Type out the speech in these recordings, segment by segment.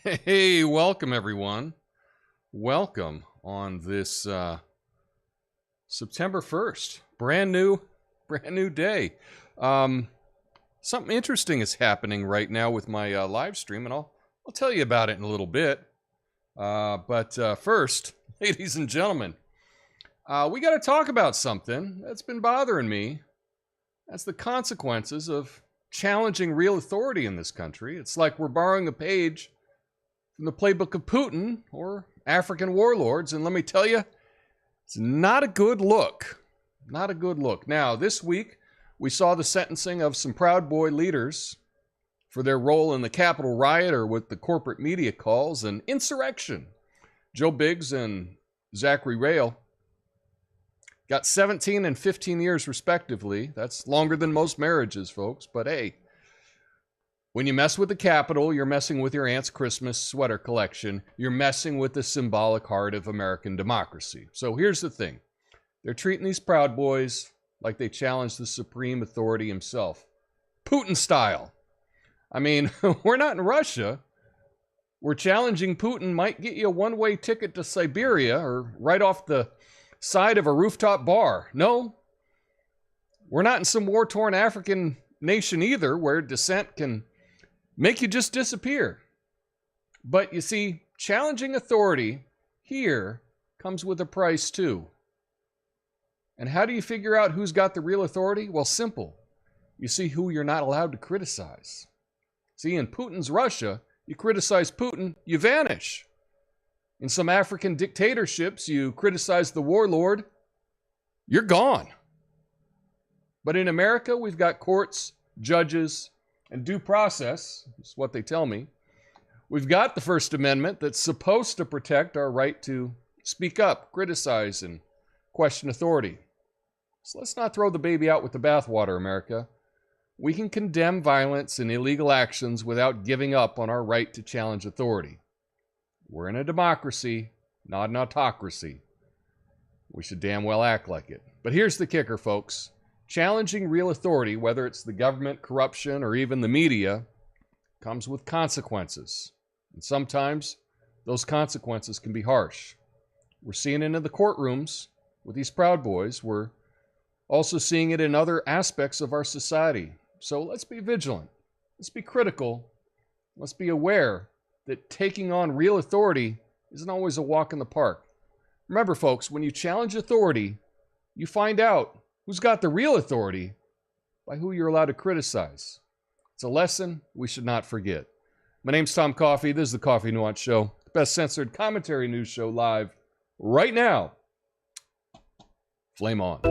Hey, welcome everyone. Welcome on this September 1st. Brand new day. Something interesting is happening right now with my live stream, and I'll tell you about it in a little bit. But first, ladies and gentlemen, we got to talk about something that's been bothering me. That's the consequences of challenging real authority in this country. It's like we're borrowing a page from the playbook of Putin or African warlords, and let me tell you, it's not a good look. Not a good look. Now, this week, we saw the sentencing of some Proud Boy leaders for their role in the Capitol riot, or what the corporate media calls an insurrection. Joe Biggs and Zachary Rail got 17 and 15 years respectively. That's longer than most marriages, folks, but hey, when you mess with the Capitol, you're messing with your aunt's Christmas sweater collection. You're messing with the symbolic heart of American democracy. So here's the thing. They're treating these Proud Boys like they challenged the supreme authority himself. Putin style. I mean, we're not in Russia. We're challenging Putin might get you a one-way ticket to Siberia or right off the side of a rooftop bar. No, we're not in some war-torn African nation either where dissent can make you just disappear. But you see, challenging authority here comes with a price too. And how do you figure out who's got the real authority? Well, simple. You see who you're not allowed to criticize. See, in Putin's Russia, you criticize Putin, you vanish. In some African dictatorships, you criticize the warlord, you're gone. But in America, we've got courts, judges, and due process, is what they tell me. We've got the First Amendment that's supposed to protect our right to speak up, criticize, and question authority. So let's not throw the baby out with the bathwater, America. We can condemn violence and illegal actions without giving up on our right to challenge authority. We're in a democracy, not an autocracy. We should damn well act like it. But here's the kicker, folks. Challenging real authority, whether it's the government, corruption, or even the media, comes with consequences. And sometimes those consequences can be harsh. We're seeing it in the courtrooms with these Proud Boys. We're also seeing it in other aspects of our society. So let's be vigilant. Let's be critical. Let's be aware that taking on real authority isn't always a walk in the park. Remember, folks, when you challenge authority, you find out who's got the real authority by who you're allowed to criticize. It's a lesson we should not forget. My name's Tom Coffey. This is the Coffee Nuance Show, the best censored commentary news show live right now. Flame on.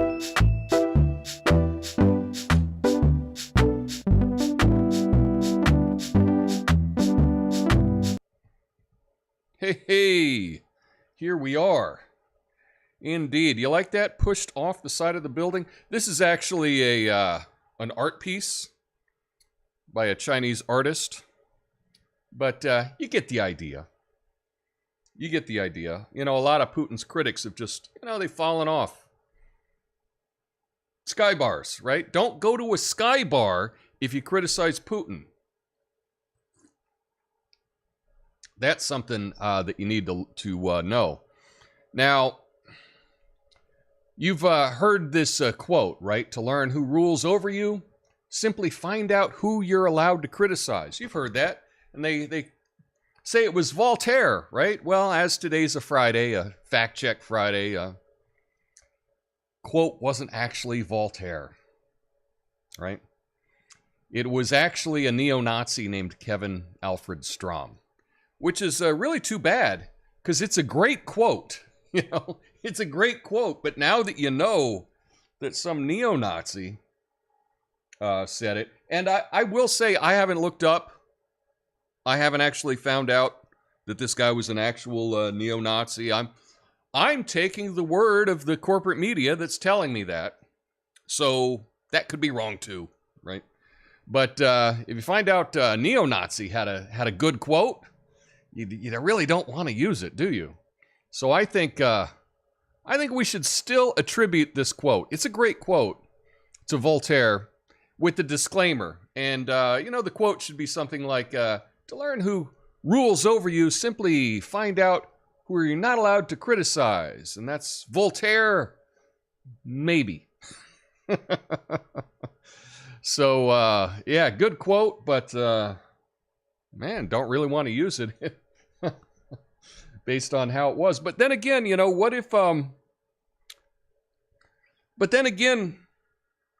Hey, here we are. Indeed. You like that? Pushed off the side of the building. This is actually an art piece by a Chinese artist. But you get the idea. You get the idea. You know, a lot of Putin's critics have just, they've fallen off. Sky bars, right? Don't go to a sky bar if you criticize Putin. That's something that you need to know. Now, you've heard this quote, right? To learn who rules over you, simply find out who you're allowed to criticize. You've heard that. And they say it was Voltaire, right? Well, as today's a Friday, a fact check Friday, quote wasn't actually Voltaire, right? It was actually a neo-Nazi named Kevin Alfred Strom, which is really too bad because it's a great quote. It's a great quote. But now that you know that some neo-Nazi said it, and I will say I haven't looked up. I haven't actually found out that this guy was an actual neo-Nazi. I'm taking the word of the corporate media that's telling me that. So that could be wrong too, right? But if you find out neo-Nazi had a good quote, you really don't want to use it, do you? So I think I think we should still attribute this quote. It's a great quote to Voltaire with the disclaimer. And, the quote should be something like, to learn who rules over you, simply find out who you're not allowed to criticize. And that's Voltaire, maybe. So, good quote, but, man, don't really want to use it based on how it was. But then again, what if, but then again,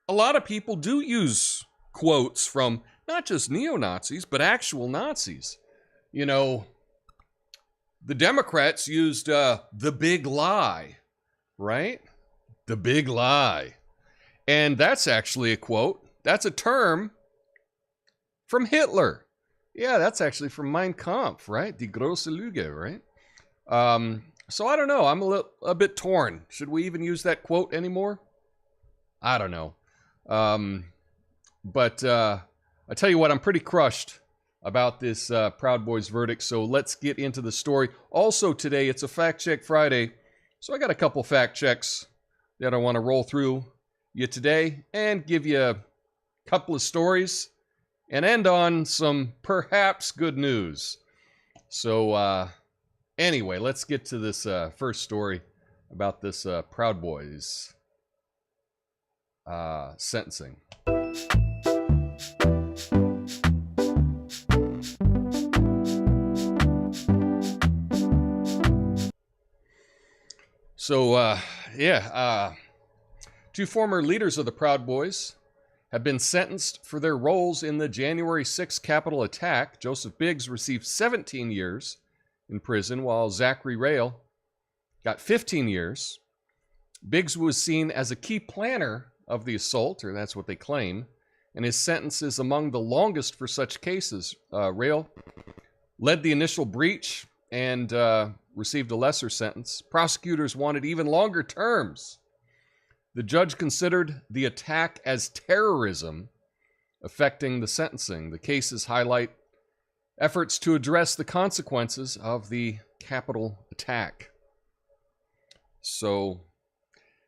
a lot of people do use quotes from not just neo-Nazis, but actual Nazis. The Democrats used the big lie, right? The big lie. And that's actually a quote. That's a term from Hitler. Yeah, that's actually from Mein Kampf, right? Die große Lüge, right? So I don't know. I'm a bit torn. Should we even use that quote anymore? I don't know. But I tell you what, I'm pretty crushed about this Proud Boys verdict. So let's get into the story. Also today, it's a Fact Check Friday. So I got a couple fact checks that I want to roll through you today and give you a couple of stories and end on some perhaps good news. So anyway, let's get to this first story about this Proud Boys sentencing. So, two former leaders of the Proud Boys have been sentenced for their roles in the January 6th Capitol attack. Joseph Biggs received 17 years in prison, while Zachary Rail got 15 years. Biggs was seen as a key planner of the assault, or that's what they claim, and his sentence is among the longest for such cases. Rail led the initial breach and received a lesser sentence. Prosecutors wanted even longer terms. The judge considered the attack as terrorism, affecting the sentencing. The cases highlight efforts to address the consequences of the Capitol attack. So,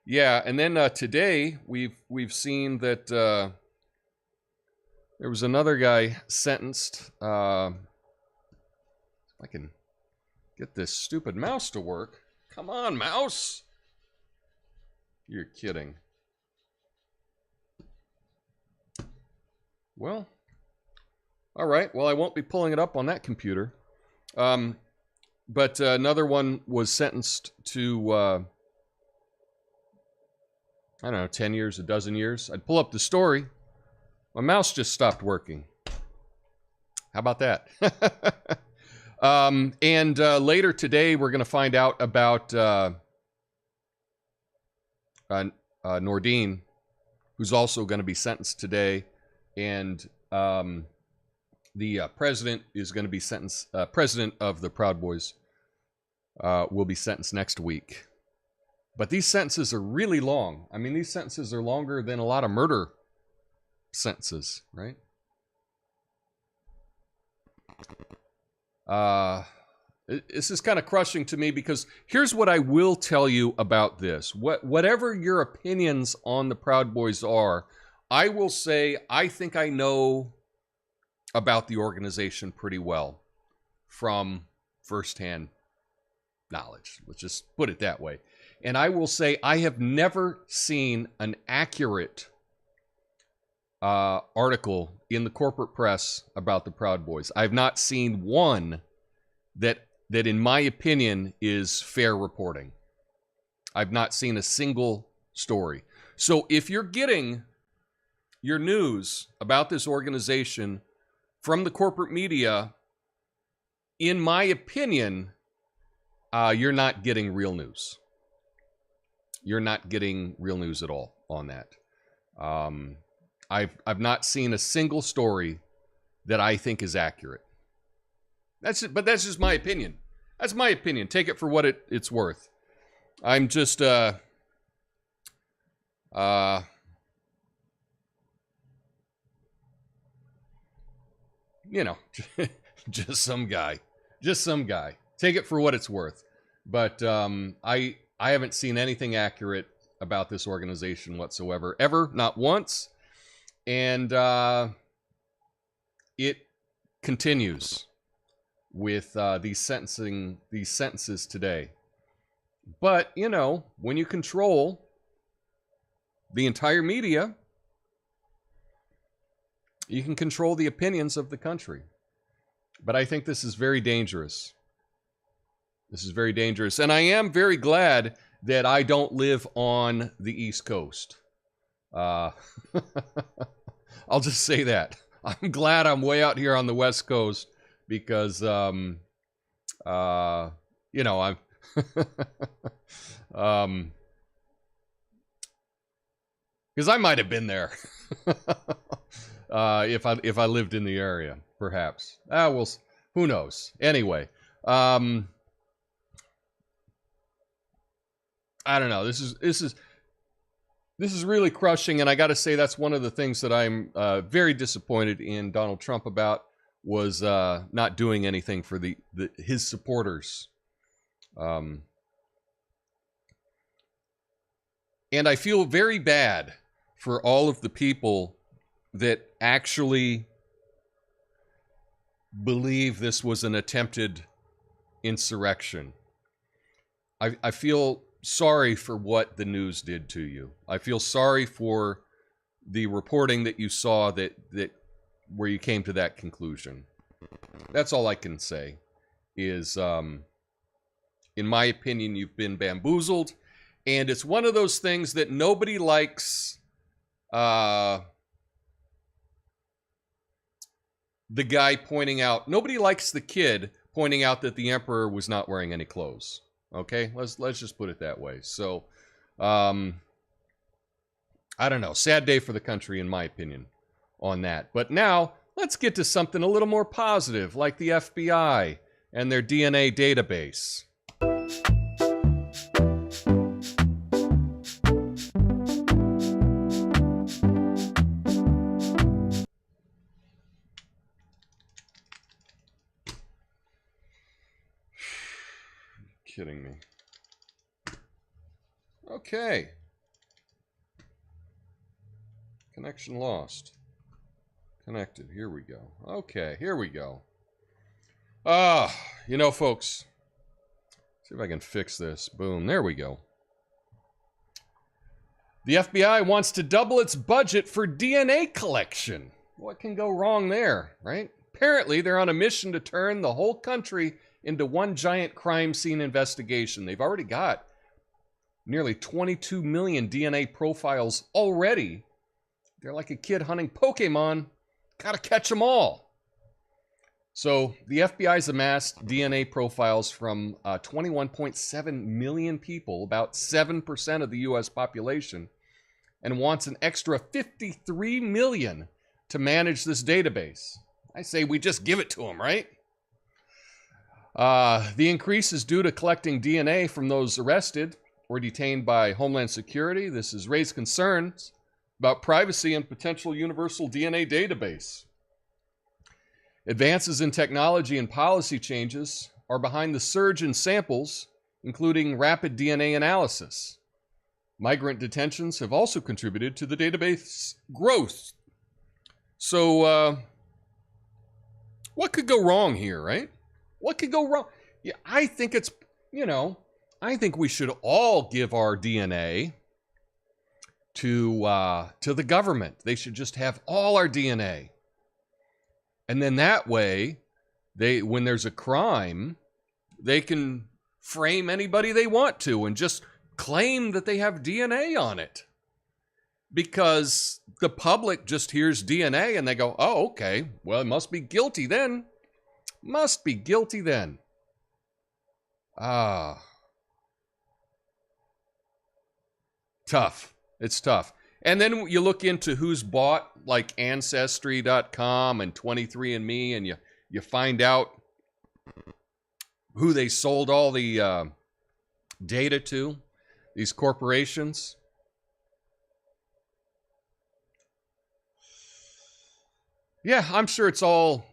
yeah, and then today we've seen that there was another guy sentenced. If I can get this stupid mouse to work. Come on, mouse. You're kidding. Well, all right. Well, I won't be pulling it up on that computer. But another one was sentenced to, I don't know, 10 years, a dozen years. I'd pull up the story. My mouse just stopped working. How about that? And later today, we're going to find out about Nordine, who's also going to be sentenced today, and the president is going to be sentenced. President of the Proud Boys will be sentenced next week. But these sentences are really long. I mean, these sentences are longer than a lot of murder sentences, right? This is kind of crushing to me because here's what I will tell you about this. Whatever your opinions on the Proud Boys are, I will say I think I know about the organization pretty well from firsthand knowledge. Let's just put it that way. And I will say I have never seen an accurate article in the corporate press about the Proud Boys. I've not seen one that in my opinion is fair reporting. I've not seen a single story. So if you're getting your news about this organization from the corporate media, in my opinion, you're not getting real news. You're not getting real news at all on that. I've not seen a single story that I think is accurate. But that's just my opinion. That's my opinion. Take it for what it's worth. I'm just just some guy. Just some guy. Take it for what it's worth. But I I haven't seen anything accurate about this organization whatsoever, ever, not once. And it continues with these sentences today. But, you know, when you control the entire media, you can control the opinions of the country. But I think this is very dangerous. This is very dangerous. And I am very glad that I don't live on the East Coast. I'll just say that. I'm glad I'm way out here on the West Coast because, you know, I'm... because I might have been there if I lived in the area, perhaps. Well, who knows? Anyway, I don't know. This is really crushing, and I got to say that's one of the things that I'm very disappointed in Donald Trump about was not doing anything for his supporters. And I feel very bad for all of the people that actually believe this was an attempted insurrection. I feel sorry for what the news did to you. I feel sorry for the reporting that you saw that where you came to that conclusion. That's all I can say is, in my opinion, you've been bamboozled. And it's one of those things that nobody likes the guy pointing out. Nobody likes the kid pointing out that the emperor was not wearing any clothes. Okay? Let's just put it that way. So, I don't know. Sad day for the country, in my opinion, on that. But now, let's get to something a little more positive, like the FBI and their DNA database. Kidding me. Okay. Connection lost. Connected. Here we go. Okay, here we go. You know, folks. See if I can fix this. Boom. There we go. The FBI wants to double its budget for DNA collection. What can go wrong there, right? Apparently, they're on a mission to turn the whole country into one giant crime scene investigation. They've already got nearly 22 million DNA profiles already. They're like a kid hunting Pokemon. Gotta catch them all. So the FBI's amassed DNA profiles from 21.7 million people, about 7% of the U.S. population, and wants an extra 53 million to manage this database. I say we just give it to them, right? The increase is due to collecting DNA from those arrested or detained by Homeland Security. This has raised concerns about privacy and potential universal DNA database. Advances in technology and policy changes are behind the surge in samples, including rapid DNA analysis. Migrant detentions have also contributed to the database growth. So, what could go wrong here, right? What could go wrong? Yeah, I think it's, I think we should all give our DNA to the government. They should just have all our DNA. And then that way, when there's a crime, they can frame anybody they want to and just claim that they have DNA on it. Because the public just hears DNA and they go, oh, okay, well, it must be guilty then. Must be guilty then. Tough. It's tough. And then you look into who's bought like Ancestry.com and 23andMe, and you find out who they sold all the data to, these corporations. Yeah, I'm sure it's all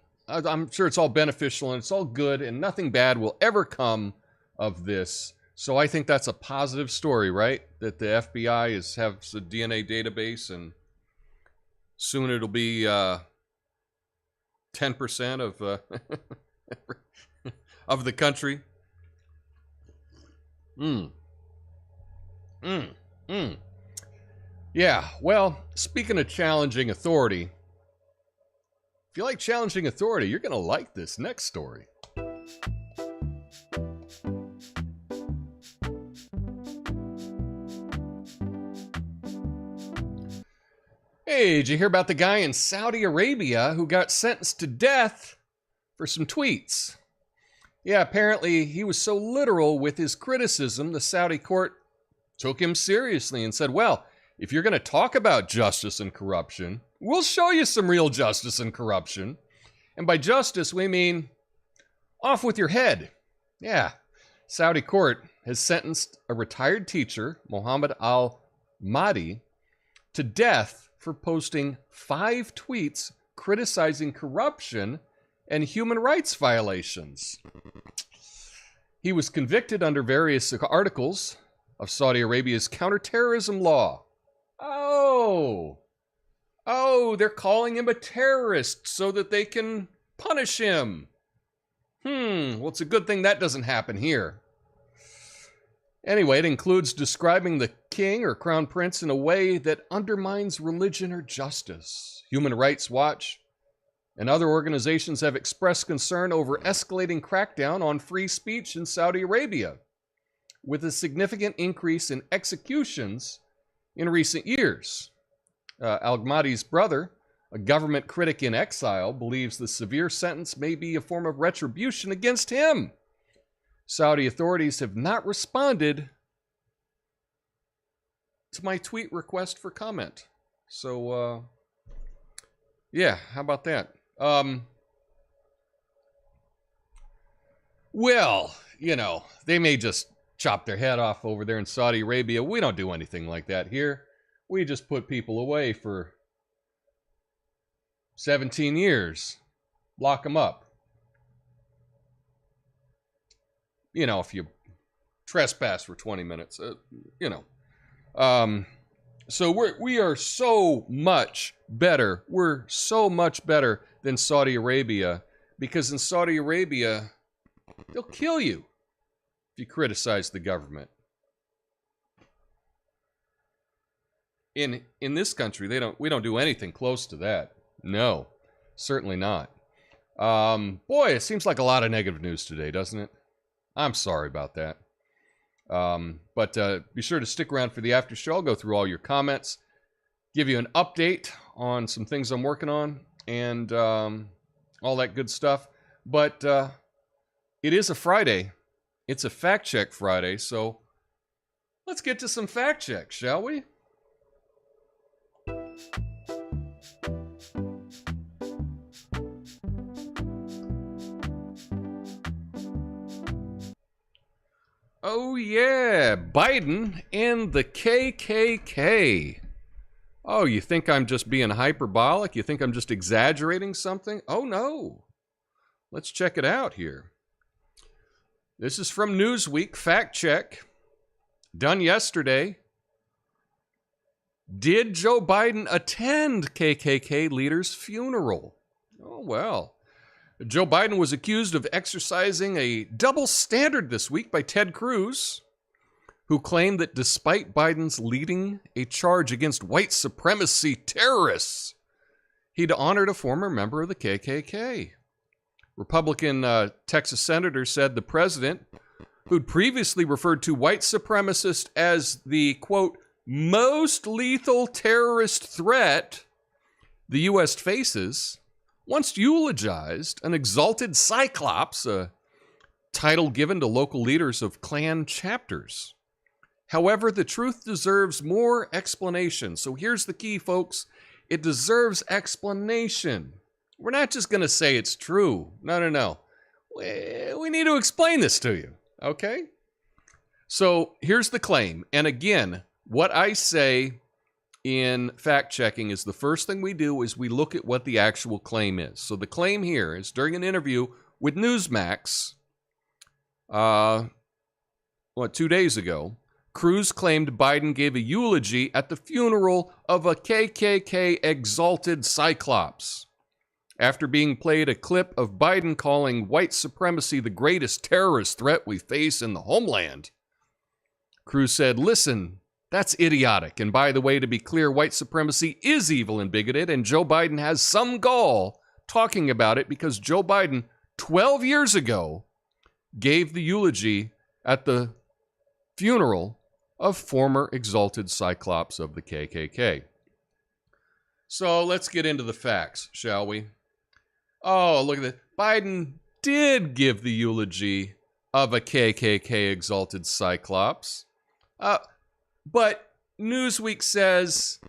beneficial and it's all good, and nothing bad will ever come of this. So I think that's a positive story, right? That the FBI has a DNA database, and soon it'll be 10% of of the country. Yeah, well, speaking of challenging authority, if you like challenging authority, you're going to like this next story. Hey, did you hear about the guy in Saudi Arabia who got sentenced to death for some tweets? Yeah, apparently he was so literal with his criticism, the Saudi court took him seriously and said, well, if you're going to talk about justice and corruption, we'll show you some real justice and corruption. And by justice, we mean off with your head. Yeah, Saudi court has sentenced a retired teacher, Mohammed al-Mahdi, to death for posting 5 tweets criticizing corruption and human rights violations. He was convicted under various articles of Saudi Arabia's counterterrorism law. Oh, they're calling him a terrorist so that they can punish him. Well, it's a good thing that doesn't happen here. Anyway, it includes describing the king or crown prince in a way that undermines religion or justice. Human Rights Watch and other organizations have expressed concern over escalating crackdown on free speech in Saudi Arabia, with a significant increase in executions in recent years. Al-Mahdi's brother, a government critic in exile, believes the severe sentence may be a form of retribution against him. Saudi authorities have not responded to my tweet request for comment. So, yeah, how about that? Well, you know, they may just chop their head off over there in Saudi Arabia. We don't do anything like that here. We just put people away for 17 years. Lock them up. You know, if you trespass for 20 minutes, you know. So we are so much better. We're so much better than Saudi Arabia, because in Saudi Arabia, they'll kill you if you criticize the government. In this country, we don't do anything close to that. No, certainly not. Boy, it seems like a lot of negative news today, doesn't it? I'm sorry about that. But be sure to stick around for the after show. I'll go through all your comments, give you an update on some things I'm working on, and all that good stuff. But it is a Friday. It's a Fact Check Friday, so let's get to some fact checks, shall we? Oh yeah, Biden and the KKK. Oh, you think I'm just being hyperbolic? You think I'm just exaggerating something? Oh no. Let's check it out here. This is from Newsweek, fact check, done yesterday. Did Joe Biden attend KKK leader's funeral? Oh well. Joe Biden was accused of exercising a double standard this week by Ted Cruz, who claimed that despite Biden's leading a charge against white supremacy terrorists, he'd honored a former member of the KKK. Republican Texas senator said the president, who'd previously referred to white supremacists as the, quote, most lethal terrorist threat the U.S. faces, once eulogized an exalted cyclops, a title given to local leaders of Klan chapters. However, the truth deserves more explanation. So here's the key, folks. It deserves explanation. We're not just going to say it's true. No. We need to explain this to you, okay? So here's the claim. And again, what I say in fact-checking is the first thing we do is we look at what the actual claim is. So the claim here is during an interview with Newsmax, 2 days ago, Cruz claimed Biden gave a eulogy at the funeral of a KKK exalted cyclops after being played a clip of Biden calling white supremacy the greatest terrorist threat we face in the homeland. Cruz said, "Listen, that's idiotic. And by the way, to be clear, white supremacy is evil and bigoted, and Joe Biden has some gall talking about it because Joe Biden, 12 years ago, gave the eulogy at the funeral of former exalted cyclops of the KKK." So let's get into the facts, shall we? Oh, look at that. Biden did give the eulogy of a KKK exalted cyclops. But Newsweek says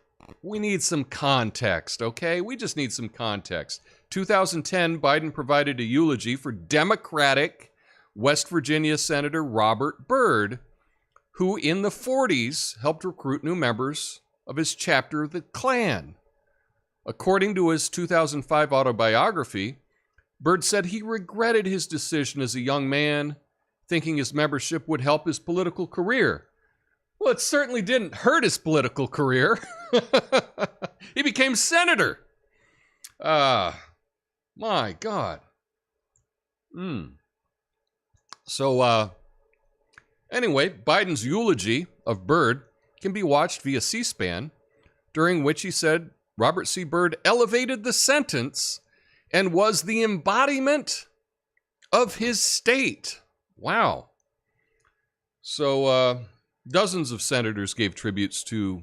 we need some context, okay? We just need some context. 2010, Biden provided a eulogy for Democratic West Virginia Senator Robert Byrd, who in the 40s helped recruit new members of his chapter of the Klan. According to his 2005 autobiography, Byrd said he regretted his decision as a young man, thinking his membership would help his political career. Well, it certainly didn't hurt his political career. He became senator. My God. So, anyway, Biden's eulogy of Byrd can be watched via C-SPAN, during which he said Robert C. Byrd elevated the sentence and was the embodiment of his state. Wow. So, dozens of senators gave tributes to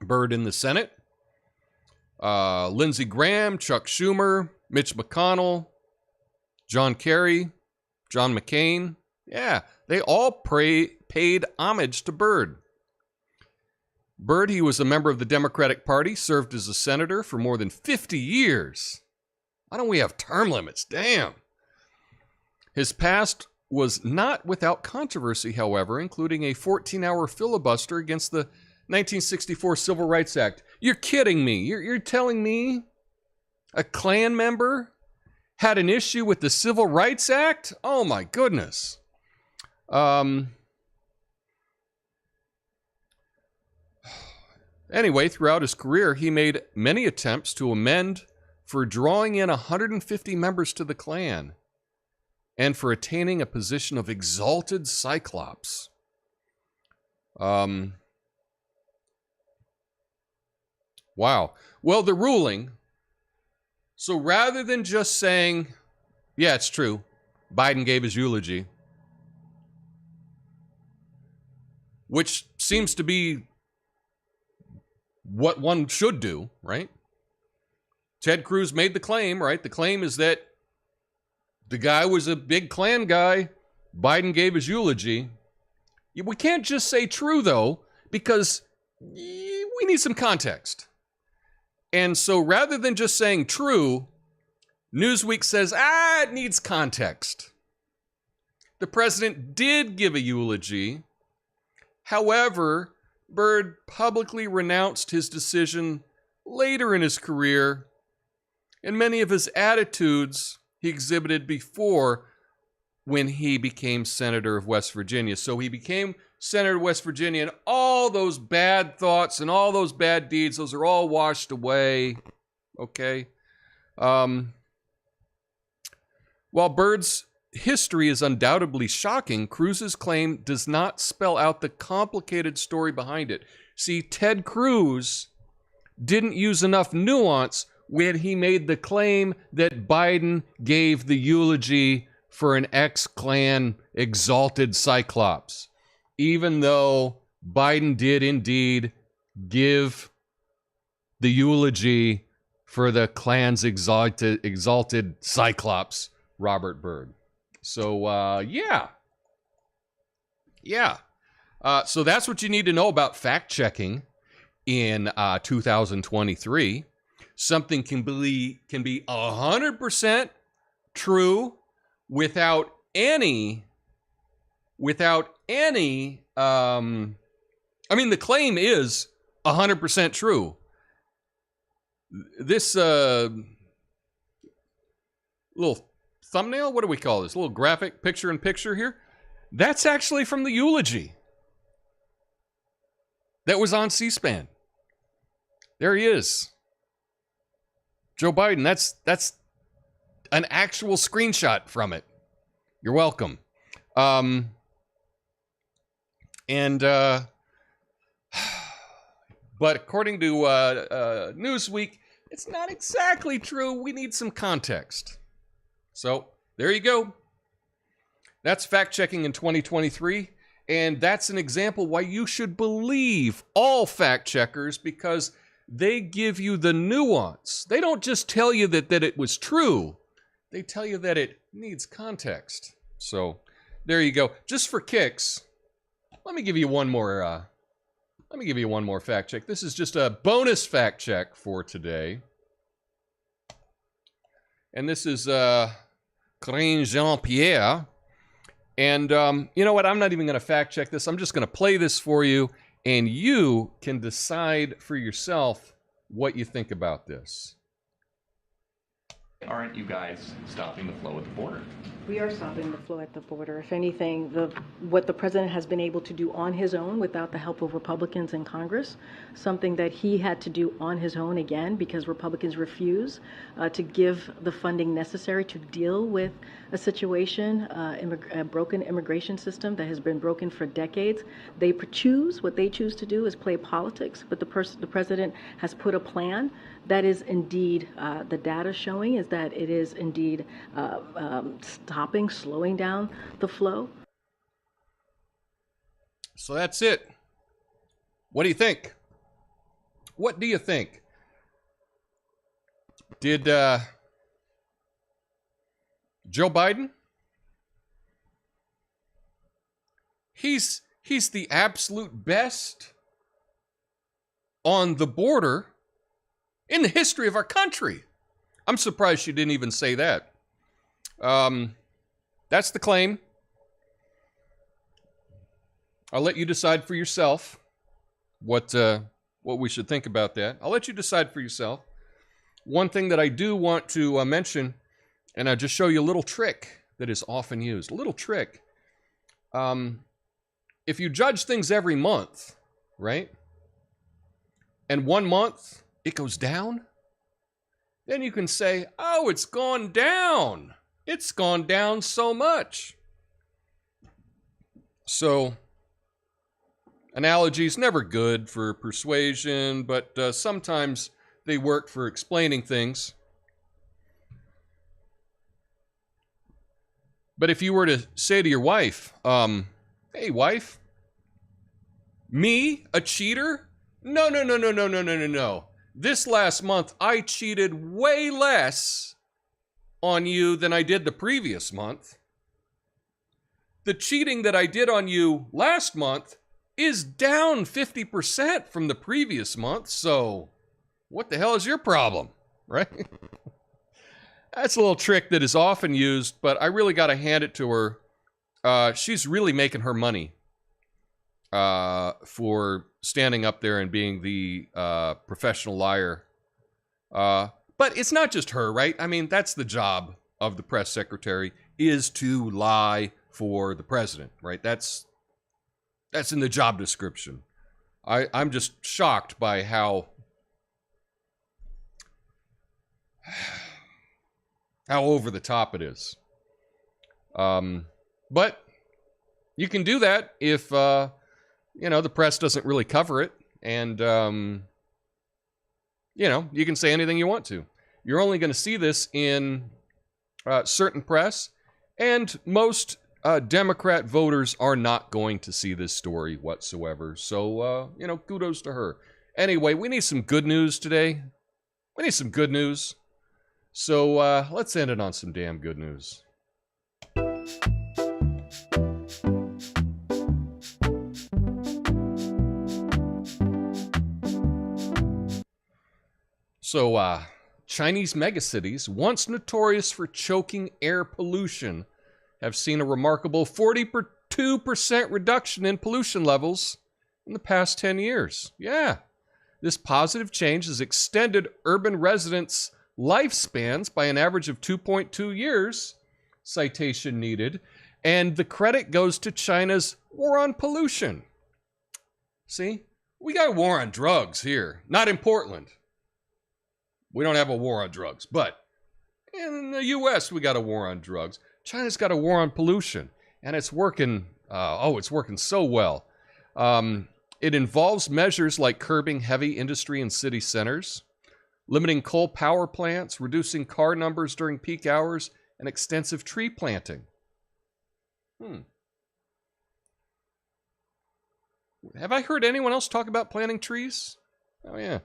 Byrd in the Senate. Lindsey Graham, Chuck Schumer, Mitch McConnell, John Kerry, John McCain. Yeah, they all paid homage to Byrd. Byrd, he was a member of the Democratic Party, served as a senator for more than 50 years. Why don't we have term limits? Damn. His past was not without controversy, however, including a 14-hour filibuster against the 1964 Civil Rights Act. You're kidding me. You're telling me a Klan member had an issue with the Civil Rights Act? Oh, my goodness. Anyway, throughout his career, he made many attempts to amend for drawing in 150 members to the Klan and for attaining a position of exalted cyclops. Wow. Well, the ruling, so rather than just saying, yeah, it's true, Biden gave his eulogy, which seems to be what one should do, right? Ted Cruz made the claim, right? The claim is that the guy was a big Klan guy. Biden gave his eulogy. We can't just say true, though, because we need some context. And so rather than just saying true, Newsweek says, it needs context. The president did give a eulogy. However, Byrd publicly renounced his decision later in his career, and many of his attitudes he exhibited before when he became senator of West Virginia. So he became senator of West Virginia, and all those bad thoughts and all those bad deeds, those are all washed away. Okay? While Byrd's history is undoubtedly shocking, Cruz's claim does not spell out the complicated story behind it. See, Ted Cruz didn't use enough nuance when he made the claim that Biden gave the eulogy for an ex-Klan exalted cyclops, even though Biden did indeed give the eulogy for the Klan's exalted cyclops, Robert Byrd. So, yeah. So that's what you need to know about fact-checking in 2023. Something can be 100% true without any, I mean, the claim is 100% true. This little thumbnail, what do we call this? A little graphic picture-in-picture here. That's actually from the eulogy that was on C-SPAN. There he is. Joe Biden, that's an actual screenshot from it. You're welcome. But according to Newsweek, it's not exactly true. We need some context. So there you go. That's fact-checking in 2023. And that's an example why you should believe all fact-checkers, because they give you the nuance. They don't just tell you that it was true. They tell you that it needs context. So there you go. Just for kicks, let me give you one more fact check. This is just a bonus fact check for today. And this is Corinne Jean-Pierre. And you know what? I'm not even going to fact check this. I'm just going to play this for you, and you can decide for yourself what you think about this. Aren't you guys stopping the flow at the border? We are stopping the flow at the border. If anything, what the president has been able to do on his own without the help of Republicans in Congress, something that he had to do on his own again because Republicans refuse to give the funding necessary to deal with a situation, a broken immigration system that has been broken for decades. What they choose to do is play politics, but the president has put a plan that is indeed, the data showing is that it is indeed slowing down the flow. So that's it. What do you think? What do you think? Did Joe Biden? He's the absolute best on the border in the history of our country. I'm surprised she didn't even say that. That's the claim. I'll let you decide for yourself what we should think about that. I'll let you decide for yourself. One thing that I do want to mention, and I'll just show you a little trick that is often used. A little trick. If you judge things every month, right? And 1 month it goes down, then you can say, oh, it's gone down. It's gone down so much. So, analogy is never good for persuasion, but sometimes they work for explaining things. But if you were to say to your wife, hey, wife, me, a cheater? No. This last month, I cheated way less on you than I did the previous month. The cheating that I did on you last month is down 50% from the previous month, so what the hell is your problem, right? That's a little trick that is often used, but I really got to hand it to her. She's really making her money for standing up there and being the professional liar. But it's not just her, right? I mean, that's the job of the press secretary, is to lie for the president, right? That's in the job description. I'm just shocked by how over the top it is. But you can do that if the press doesn't really cover it, and you can say anything you want to. You're only going to see this in certain press, and most Democrat voters are not going to see this story whatsoever. So, kudos to her. Anyway, we need some good news today. We need some good news. So, let's end it on some damn good news. So, Chinese megacities, once notorious for choking air pollution, have seen a remarkable 42% reduction in pollution levels in the past 10 years. Yeah. This positive change has extended urban residents' lifespans by an average of 2.2 years, citation needed. And the credit goes to China's war on pollution. See? We got a war on drugs here. Not in Portland. We don't have a war on drugs. But in the U.S., we got a war on drugs. China's got a war on pollution. And it's working, it's working so well. It involves measures like curbing heavy industry in city centers, limiting coal power plants, reducing car numbers during peak hours, and extensive tree planting. Have I heard anyone else talk about planting trees? Oh, yeah.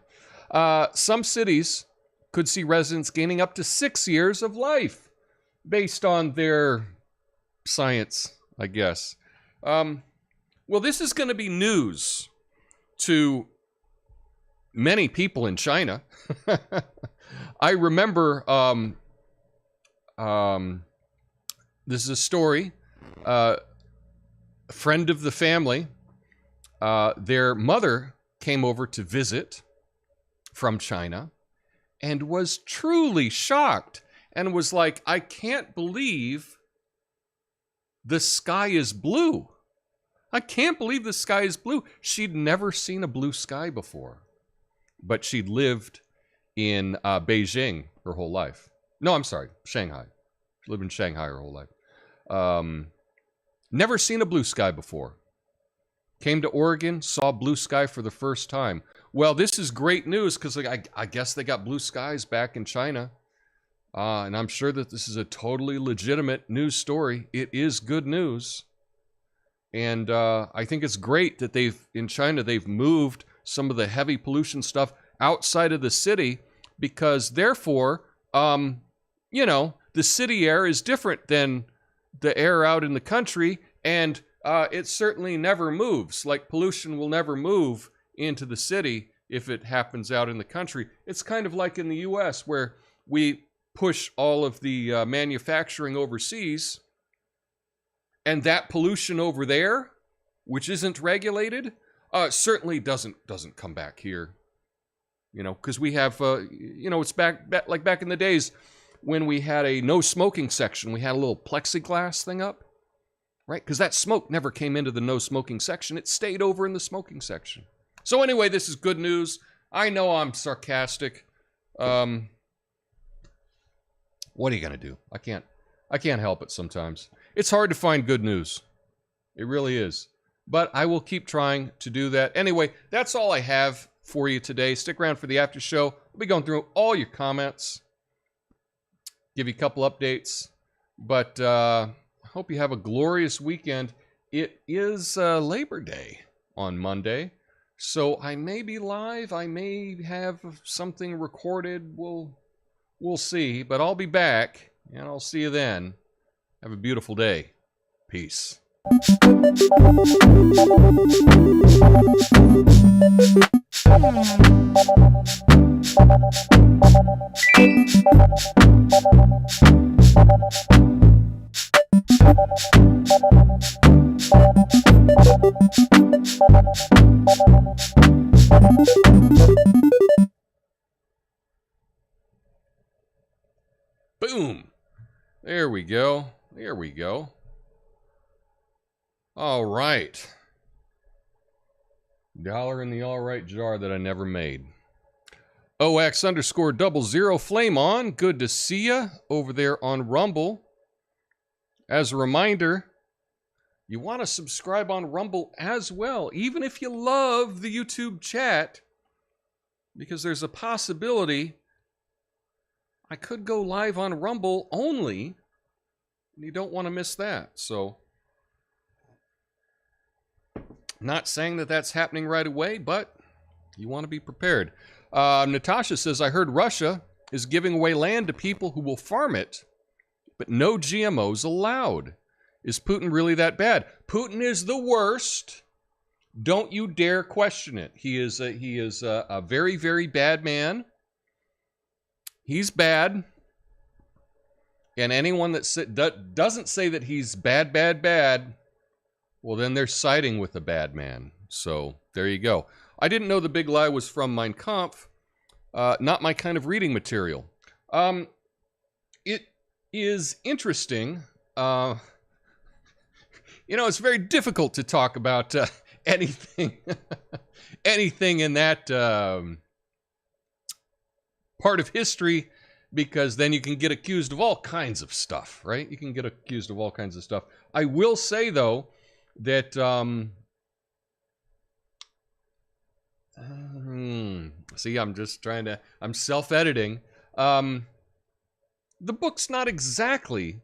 Some cities could see residents gaining up to 6 years of life based on their science, I guess. Well, this is going to be news to many people in China. I remember this is a story. A friend of the family, their mother came over to visit from China and was truly shocked and was like, I can't believe the sky is blue. I can't believe the sky is blue. She'd never seen a blue sky before, but she'd lived in Beijing her whole life. No, I'm sorry, Shanghai. She lived in Shanghai her whole life. Never seen a blue sky before. Came to Oregon, saw blue sky for the first time. Well, this is great news because I guess they got blue skies back in China. And I'm sure that this is a totally legitimate news story. It is good news. And I think it's great that in China, they've moved some of the heavy pollution stuff outside of the city because therefore, the city air is different than the air out in the country. And it certainly never moves. Like pollution will never move into the city if it happens out in the country. It's kind of like in the U.S. where we push all of the manufacturing overseas. And that pollution over there, which isn't regulated, certainly doesn't come back here. Because we have, it's back in the days when we had a no smoking section. We had a little plexiglass thing up, right? Because that smoke never came into the no smoking section. It stayed over in the smoking section. So anyway, this is good news. I know I'm sarcastic. What are you going to do? I can't help it sometimes. It's hard to find good news. It really is. But I will keep trying to do that. Anyway, that's all I have for you today. Stick around for the after show. I'll be going through all your comments. Give you a couple updates. But I hope you have a glorious weekend. It is Labor Day on Monday. So I may be live. I may have something recorded. We'll see. But I'll be back. And I'll see you then. Have a beautiful day. Peace. Boom. There we go. There we go. All right. $1 in the all right jar that I never made. OX_00 flame on. Good to see ya over there on Rumble. As a reminder, you want to subscribe on Rumble as well, even if you love the YouTube chat, because there's a possibility I could go live on Rumble only. You don't want to miss that. So, not saying that that's happening right away, but you want to be prepared. Natasha says, I heard Russia is giving away land to people who will farm it, but no GMOs allowed. Is Putin really that bad? Putin is the worst. Don't you dare question it. He is a very, very bad man. He's bad. And anyone that doesn't say that he's bad, well, then they're siding with the bad man. So, there you go. I didn't know the big lie was from Mein Kampf. Not my kind of reading material. It is interesting. it's very difficult to talk about anything, anything in that part of history, because then you can get accused of all kinds of stuff, right? You can get accused of all kinds of stuff. I will say, though, that see, I'm self-editing. The book's not exactly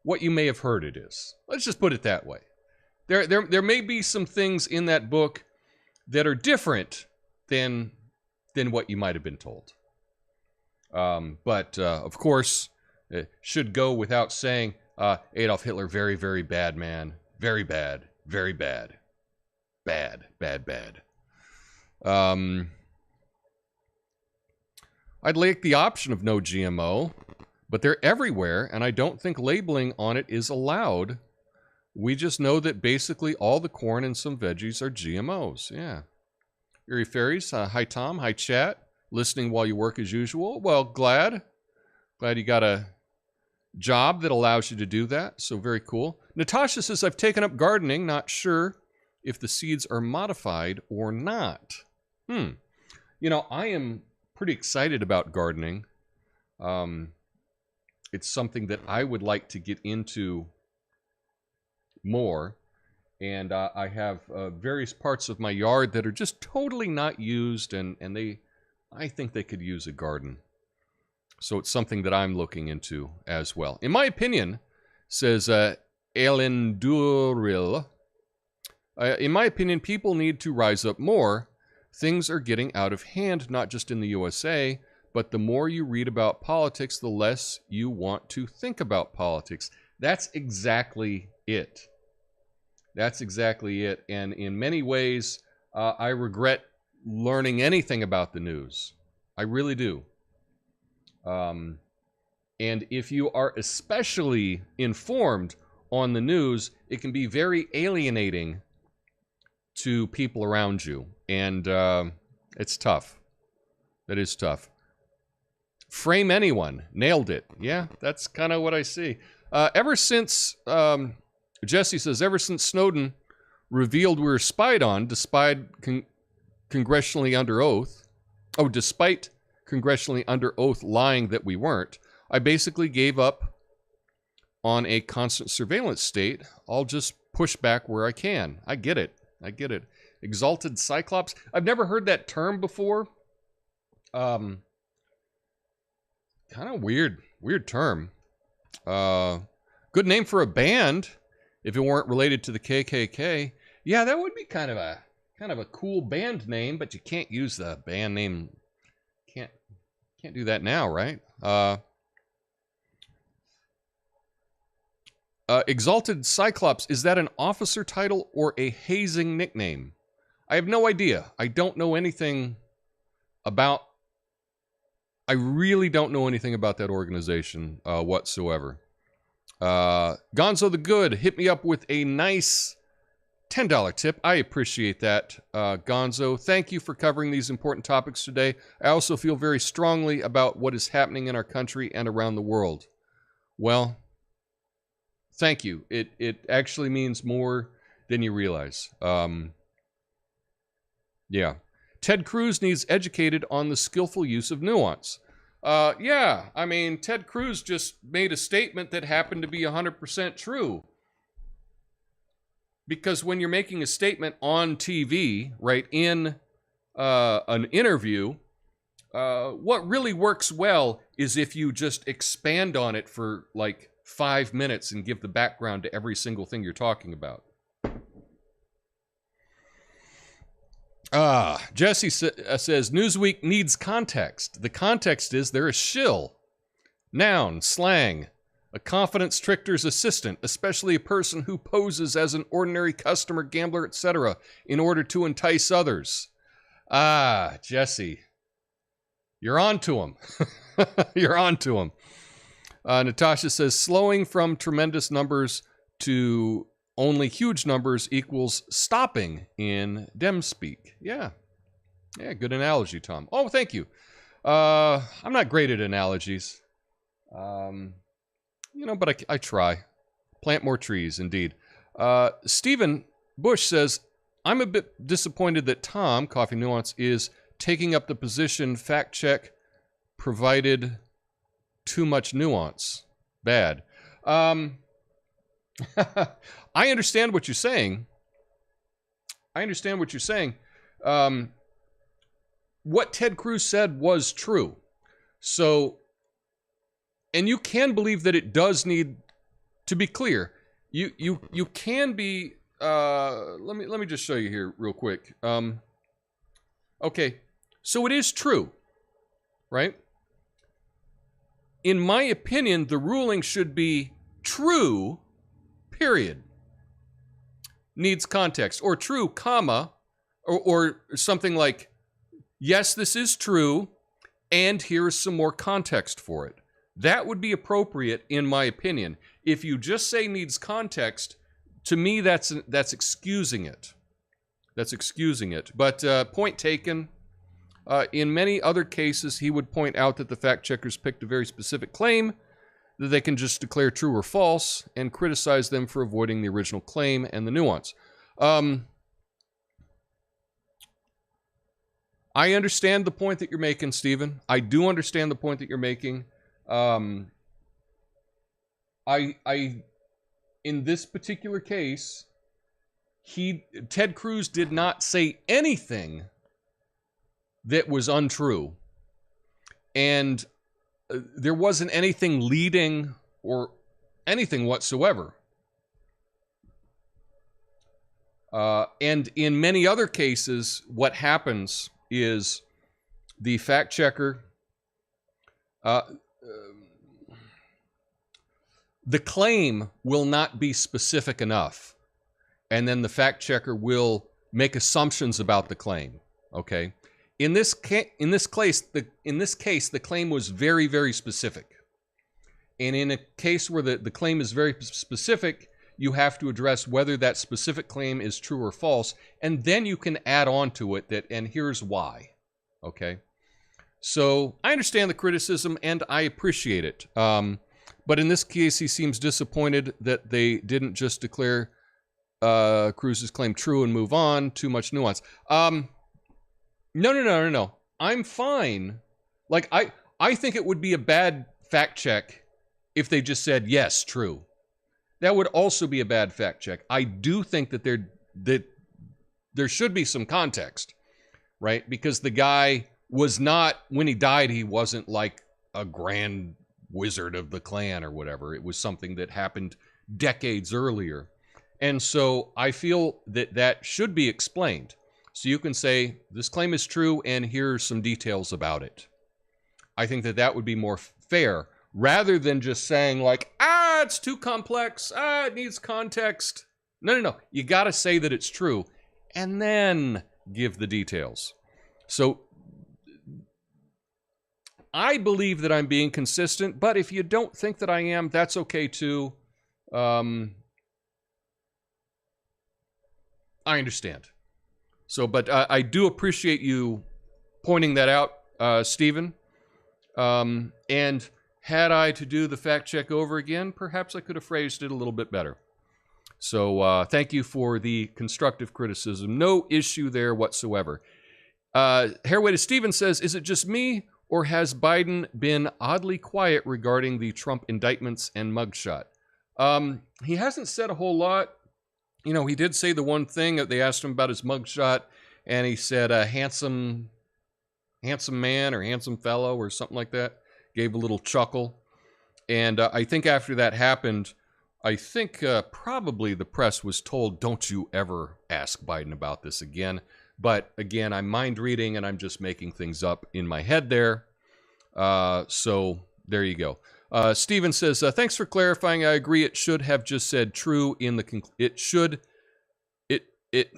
what you may have heard it is. Let's just put it that way. There may be some things in that book that are different than what you might have been told. But of course, it should go without saying, Adolf Hitler, very, very bad man. Very bad. Very bad. Bad. Bad, bad. I'd like the option of no GMO, but they're everywhere, and I don't think labeling on it is allowed. We just know that basically all the corn and some veggies are GMOs. Yeah. Erie Fairies, hi Tom, hi chat. Listening while you work as usual. Well, glad you got a job that allows you to do that. So very cool. Natasha says, I've taken up gardening. Not sure if the seeds are modified or not. I am pretty excited about gardening. It's something that I would like to get into more. And I have various parts of my yard that are just totally not used, and I think they could use a garden. So it's something that I'm looking into as well. In my opinion, says Ellen Duril, in my opinion, people need to rise up more. Things are getting out of hand, not just in the USA, but the more you read about politics, the less you want to think about politics. That's exactly it. That's exactly it. And in many ways, I regret learning anything about the news. I really do. And if you are especially informed on the news, it can be very alienating to people around you. And it's tough. That is tough. Frame anyone. Nailed it. Yeah, that's kind of what I see. Ever since, Jesse says, ever since Snowden revealed we were spied on, despite congressionally under oath, despite congressionally under oath lying that we weren't, I basically gave up on a constant surveillance state. I'll just push back where I can. I get it. Exalted Cyclops. I've never heard that term before. Kind of weird term. Good name for a band if it weren't related to the KKK. Yeah, that would be kind of a cool band name, but you can't use the band name. Can't do that now, right? Exalted Cyclops, is that an officer title or a hazing nickname? I have no idea. I don't know anything about... I really don't know anything about that organization whatsoever. Gonzo the Good hit me up with a nice $10 tip. I appreciate that, Gonzo. Thank you for covering these important topics today. I also feel very strongly about what is happening in our country and around the world. Well, thank you. It actually means more than you realize. Yeah. Ted Cruz needs educated on the skillful use of nuance. Yeah, I mean, Ted Cruz just made a statement that happened to be 100% true. Because when you're making a statement on TV, right, in an interview, what really works well is if you just expand on it for like 5 minutes and give the background to every single thing you're talking about. Jesse says, Newsweek needs context. The context is they're a shill. Noun, slang. A confidence trickster's assistant, especially a person who poses as an ordinary customer, gambler, etc., in order to entice others. Jesse. You're on to him. You're on to him. Natasha says, slowing from tremendous numbers to only huge numbers equals stopping in dem speak. Yeah. Yeah, good analogy, Tom. Oh, thank you. I'm not great at analogies. But I try. Plant more trees, indeed. Stephen Bush says, I'm a bit disappointed that Tom, Coffee Nuance, is taking up the position fact check provided too much nuance. Bad. I understand what you're saying. What Ted Cruz said was true. So, and you can believe that it does need to be clear. You can be. Let me just show you here real quick. Okay, so it is true, right? In my opinion, the ruling should be true, period. Needs context, or true, comma, or something like, yes, this is true, and here's some more context for it. That would be appropriate, in my opinion. If you just say needs context, to me, that's excusing it. That's excusing it. But point taken. In many other cases, he would point out that the fact checkers picked a very specific claim that they can just declare true or false and criticize them for avoiding the original claim and the nuance. I understand the point that you're making, Stephen. I do understand the point that you're making. In this particular case, Ted Cruz did not say anything that was untrue. And there wasn't anything leading or anything whatsoever. And in many other cases, what happens is the fact checker, the claim will not be specific enough. And then the fact checker will make assumptions about the claim. Okay? In this case, the claim was very, very specific. And in a case where the claim is very specific, you have to address whether that specific claim is true or false, and then you can add on to it that, and here's why. Okay? So I understand the criticism, and I appreciate it. But in this case, he seems disappointed that they didn't just declare Cruz's claim true and move on. Too much nuance. No. I'm fine. Like, I think it would be a bad fact check if they just said, yes, true. That would also be a bad fact check. I do think that there should be some context, right? Because the guy was not, when he died, he wasn't like a grand wizard of the Klan or whatever. It was something that happened decades earlier. And so I feel that should be explained. So you can say, this claim is true, and here's some details about it. I think that would be more fair, rather than just saying like, it's too complex, it needs context. No. You got to say that it's true, and then give the details. So I believe that I'm being consistent, but if you don't think that I am, that's okay too. I understand. So, but I do appreciate you pointing that out, Stephen. And had I to do the fact check over again, perhaps I could have phrased it a little bit better. So thank you for the constructive criticism. No issue there whatsoever. Hairway to Stephen says, is it just me, or has Biden been oddly quiet regarding the Trump indictments and mugshot? He hasn't said a whole lot. You know, he did say the one thing that they asked him about his mugshot, and he said, handsome man or handsome fellow or something like that. Gave a little chuckle. And I think after that happened, I think probably the press was told, don't you ever ask Biden about this again. But again, I'm mind reading and I'm just making things up in my head there. So there you go. Steven says, thanks for clarifying. I agree. It should have just said true in the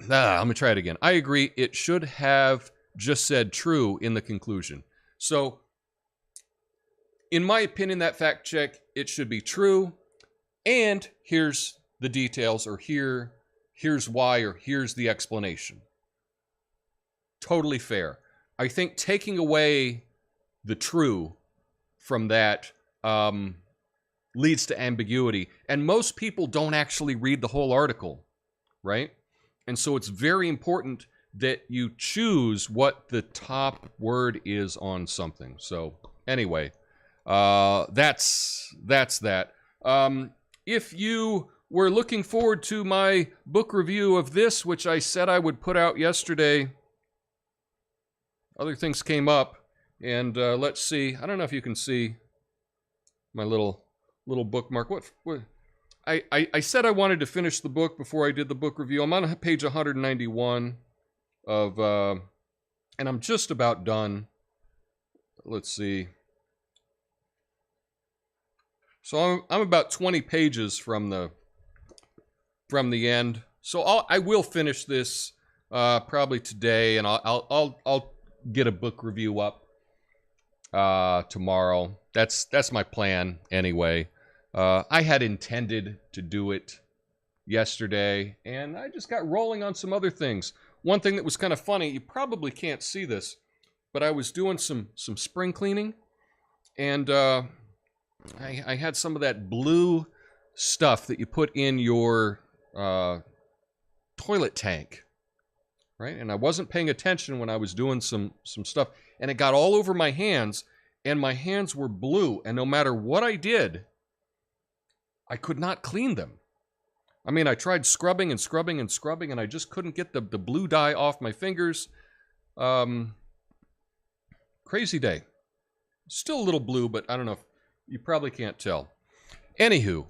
let me try it again. I agree. It should have just said true in the conclusion. So in my opinion, that fact check, it should be true. And here's the details, or here's why, or here's the explanation. Totally fair. I think taking away the true from that leads to ambiguity. And most people don't actually read the whole article, right? And so it's very important that you choose what the top word is on something. So anyway, that's that. If you were looking forward to my book review of this, which I said I would put out yesterday, other things came up, and let's see. I don't know if you can see my little bookmark. What? I said I wanted to finish the book before I did the book review. I'm on page 191 of, and I'm just about done. Let's see. So I'm about 20 pages from the end. So I will finish this probably today, and I'll get a book review up tomorrow. That's my plan anyway. I had intended to do it yesterday, and I just got rolling on some other things. One thing that was kind of funny, you probably can't see this, but I was doing some spring cleaning, and I had some of that blue stuff that you put in your toilet tank, right? And I wasn't paying attention when I was doing some stuff, and it got all over my hands, and my hands were blue, and no matter what I did, I could not clean them. I mean, I tried scrubbing and scrubbing and scrubbing, and I just couldn't get the blue dye off my fingers. Crazy day. Still a little blue, but I don't know if you probably can't tell. Anywho,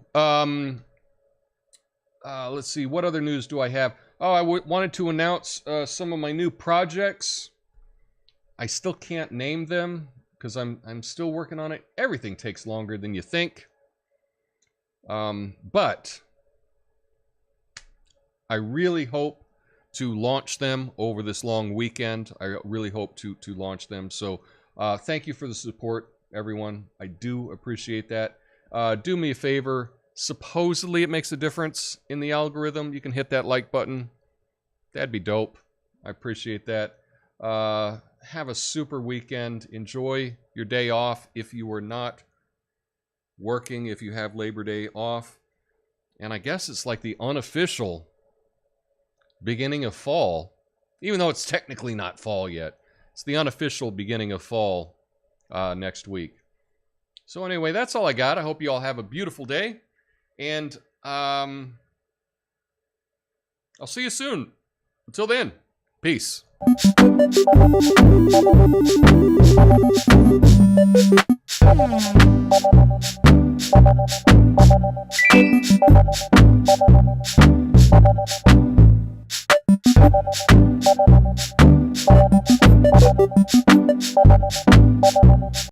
let's see, what other news do I have? Oh, I wanted to announce some of my new projects. I still can't name them because I'm still working on it. Everything takes longer than you think. But I really hope to launch them over this long weekend. I really hope to launch them. So thank you for the support, everyone. I do appreciate that. Do me a favor. Supposedly it makes a difference in the algorithm. You can hit that like button. That'd be dope. I appreciate that. Have a super weekend. Enjoy your day off if you are not working, if you have Labor Day off. And I guess it's like the unofficial beginning of fall, even though it's technically not fall yet. It's the unofficial beginning of fall next week. So anyway, that's all I got. I hope you all have a beautiful day, and I'll see you soon. Until then, peace.